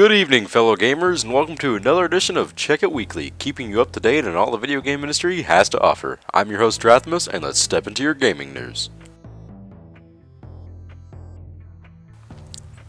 Good evening, fellow gamers, and welcome to another edition of CheQ-It Weekly, keeping you up to date on all the video game industry has to offer. I'm your host, Drathmus, and let's step into your gaming news.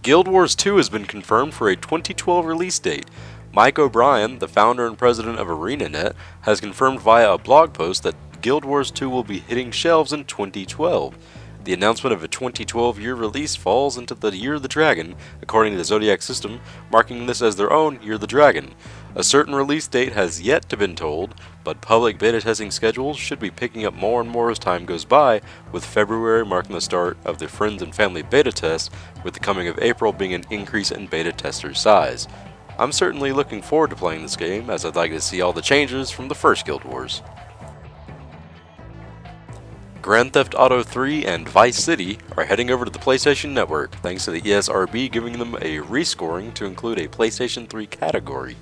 Guild Wars 2 has been confirmed for a 2012 release date. Mike O'Brien, the founder and president of ArenaNet, has confirmed via a blog post that Guild Wars 2 will be hitting shelves in 2012. The announcement of a 2012 year release falls into the Year of the Dragon, according to the Zodiac system, marking this as their own Year of the Dragon. A certain release date has yet to been told, but public beta testing schedules should be picking up more and more as time goes by, with February marking the start of the Friends and Family beta test, with the coming of April being an increase in beta tester size. I'm certainly looking forward to playing this game, as I'd like to see all the changes from the first Guild Wars. Grand Theft Auto 3 and Vice City are heading over to the PlayStation Network, thanks to the ESRB giving them a rescoring to include a PlayStation 3 category.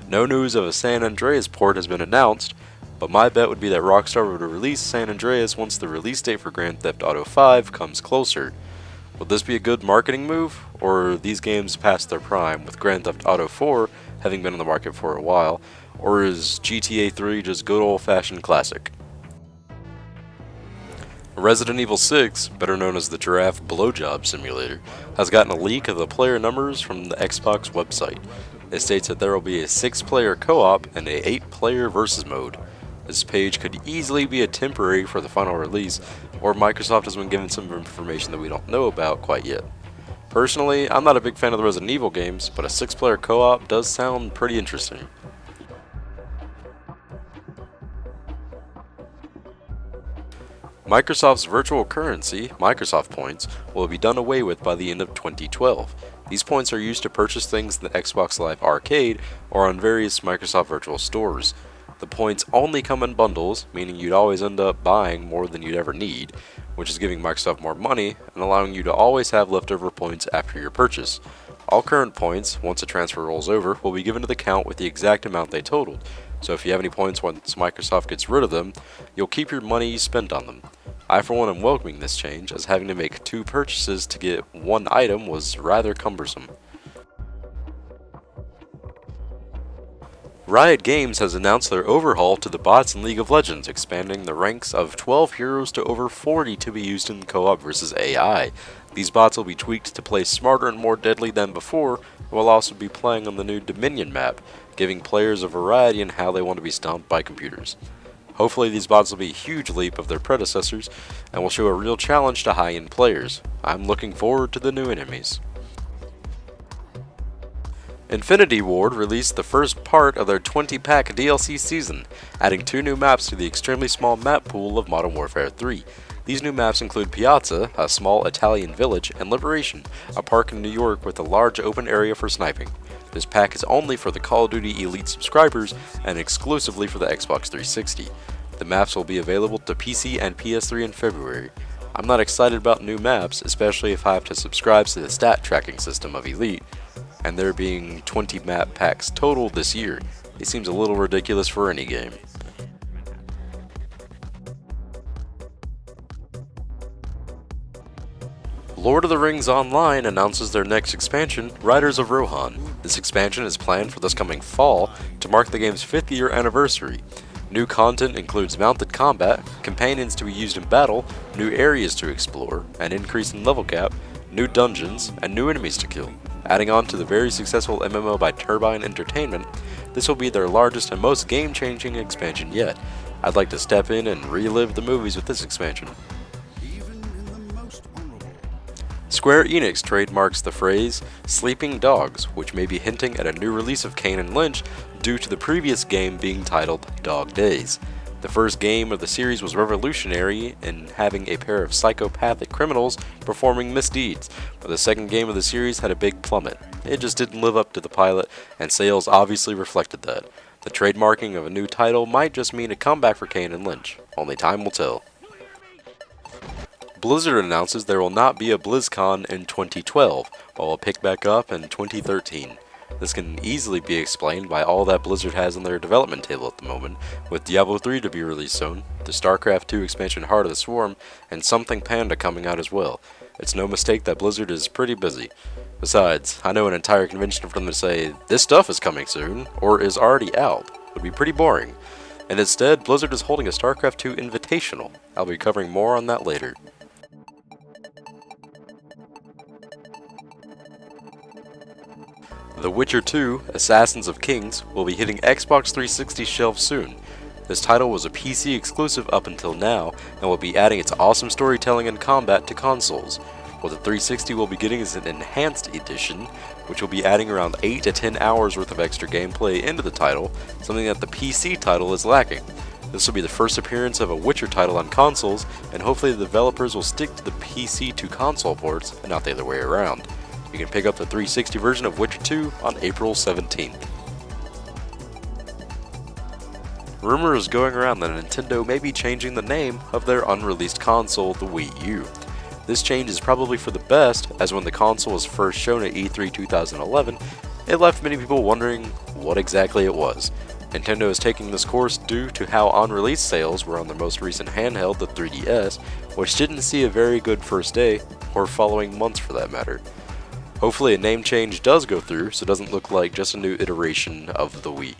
No news of a San Andreas port has been announced, but my bet would be that Rockstar would release San Andreas once the release date for Grand Theft Auto 5 comes closer. Will this be a good marketing move, or are these games past their prime, with Grand Theft Auto 4 having been on the market for a while, or is GTA 3 just good old-fashioned classic? Resident Evil 6, better known as the Giraffe Blowjob Simulator, has gotten a leak of the player numbers from the Xbox website. It states that there will be a 6-player co-op and a 8-player versus mode. This page could easily be a temporary for the final release, or Microsoft has been given some information that we don't know about quite yet. Personally, I'm not a big fan of the Resident Evil games, but a 6-player co-op does sound pretty interesting. Microsoft's virtual currency, Microsoft Points, will be done away with by the end of 2012. These points are used to purchase things in the Xbox Live Arcade or on various Microsoft virtual stores. The points only come in bundles, meaning you'd always end up buying more than you'd ever need, which is giving Microsoft more money and allowing you to always have leftover points after your purchase. All current points, once a transfer rolls over, will be given to the account with the exact amount they totaled. So if you have any points once Microsoft gets rid of them, you'll keep your money you spent on them. I for one am welcoming this change, as having to make 2 purchases to get one item was rather cumbersome. Riot Games has announced their overhaul to the bots in League of Legends, expanding the ranks of 12 heroes to over 40 to be used in co-op versus AI. These bots will be tweaked to play smarter and more deadly than before, and will also be playing on the new Dominion map, giving players a variety in how they want to be stomped by computers. Hopefully these bots will be a huge leap of their predecessors, and will show a real challenge to high-end players. I'm looking forward to the new enemies. Infinity Ward released the first part of their 20-pack DLC season, adding 2 new maps to the extremely small map pool of Modern Warfare 3. These new maps include Piazza, a small Italian village, and Liberation, a park in New York with a large open area for sniping. This pack is only for the Call of Duty Elite subscribers and exclusively for the Xbox 360. The maps will be available to PC and PS3 in February. I'm not excited about new maps, especially if I have to subscribe to the stat tracking system of Elite, and there being 20 map packs total this year. It seems a little ridiculous for any game. Lord of the Rings Online announces their next expansion, Riders of Rohan. This expansion is planned for this coming fall to mark the game's 5th year anniversary. New content includes mounted combat, companions to be used in battle, new areas to explore, an increase in level cap, new dungeons, and new enemies to kill. Adding on to the very successful MMO by Turbine Entertainment, this will be their largest and most game-changing expansion yet. I'd like to step in and relive the movies with this expansion. Square Enix trademarks the phrase "sleeping dogs," which may be hinting at a new release of Kane and Lynch due to the previous game being titled Dog Days. The first game of the series was revolutionary in having a pair of psychopathic criminals performing misdeeds, but the second game of the series had a big plummet. It just didn't live up to the pilot, and sales obviously reflected that. The trademarking of a new title might just mean a comeback for Kane and Lynch. Only time will tell. Blizzard announces there will not be a BlizzCon in 2012, but will pick back up in 2013. This can easily be explained by all that Blizzard has on their development table at the moment, with Diablo 3 to be released soon, the StarCraft 2 expansion Heart of the Swarm, and Something Panda coming out as well. It's no mistake that Blizzard is pretty busy. Besides, I know an entire convention for them to say, this stuff is coming soon, or is already out, would be pretty boring. And instead, Blizzard is holding a StarCraft 2 Invitational. I'll be covering more on that later. The Witcher 2, Assassins of Kings, will be hitting Xbox 360 shelves soon. This title was a PC exclusive up until now, and will be adding its awesome storytelling and combat to consoles. What the 360 will be getting is an enhanced edition, which will be adding around 8 to 10 hours worth of extra gameplay into the title, something that the PC title is lacking. This will be the first appearance of a Witcher title on consoles, and hopefully the developers will stick to the PC to console ports and not the other way around. You can pick up the 360 version of Witcher 2 on April 17th. Rumor is going around that Nintendo may be changing the name of their unreleased console, the Wii U. This change is probably for the best, as when the console was first shown at E3 2011, it left many people wondering what exactly it was. Nintendo is taking this course due to how on-release sales were on their most recent handheld, the 3DS, which didn't see a very good first day, or following months for that matter. Hopefully a name change does go through, so it doesn't look like just a new iteration of the Wii.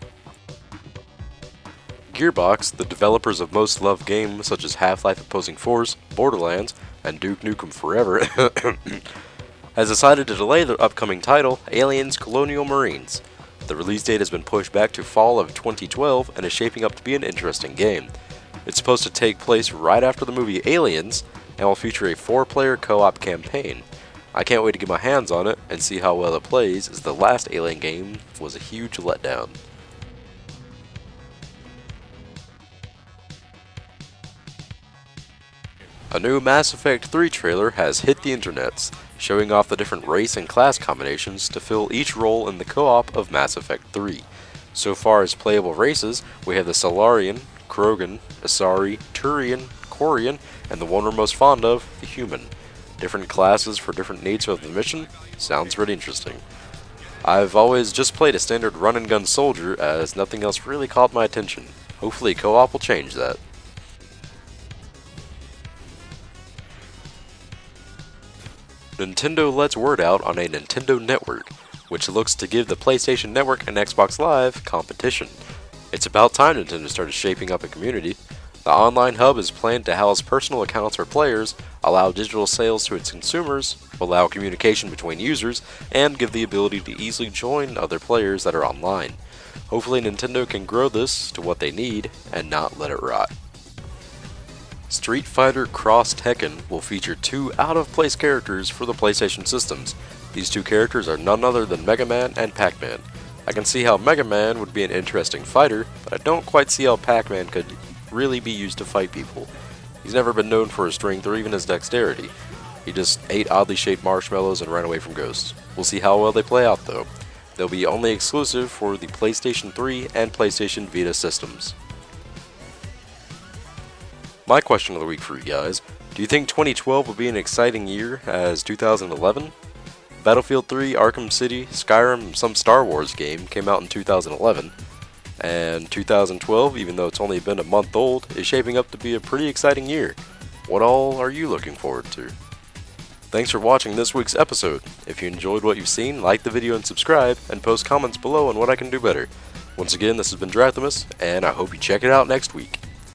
Gearbox, the developers of most loved games such as Half-Life Opposing Force, Borderlands, and Duke Nukem Forever, has decided to delay their upcoming title, Aliens Colonial Marines. The release date has been pushed back to fall of 2012 and is shaping up to be an interesting game. It's supposed to take place right after the movie Aliens, and will feature a 4-player co-op campaign. I can't wait to get my hands on it and see how well it plays, as the last Alien game was a huge letdown. A new Mass Effect 3 trailer has hit the internets, showing off the different race and class combinations to fill each role in the co-op of Mass Effect 3. So far as playable races, we have the Solarian, Krogan, Asari, Turian, Quarian, and the one we're most fond of, the Human. Different classes for different needs of the mission? Sounds pretty interesting. I've always just played a standard run-and-gun soldier, as nothing else really caught my attention. Hopefully co-op will change that. Nintendo lets word out on a Nintendo Network, which looks to give the PlayStation Network and Xbox Live competition. It's about time Nintendo started shaping up a community. The online hub is planned to house personal accounts for players, allow digital sales to its consumers, allow communication between users, and give the ability to easily join other players that are online. Hopefully Nintendo can grow this to what they need and not let it rot. Street Fighter Cross Tekken will feature 2 out-of-place characters for the PlayStation systems. These 2 characters are none other than Mega Man and Pac-Man. I can see how Mega Man would be an interesting fighter, but I don't quite see how Pac-Man could really be used to fight people. He's never been known for his strength or even his dexterity. He just ate oddly shaped marshmallows and ran away from ghosts. We'll see how well they play out though. They'll be only exclusive for the PlayStation 3 and PlayStation Vita systems. My question of the week for you guys, do you think 2012 will be an exciting year as 2011? Battlefield 3, Arkham City, Skyrim, and some Star Wars game came out in 2011, and 2012, even though it's only been a month old, is shaping up to be a pretty exciting year. What all are you looking forward to? Thanks for watching this week's episode. If you enjoyed what you've seen, like the video and subscribe, and post comments below on what I can do better. Once again, this has been Draftimus, and I hope you check it out next week.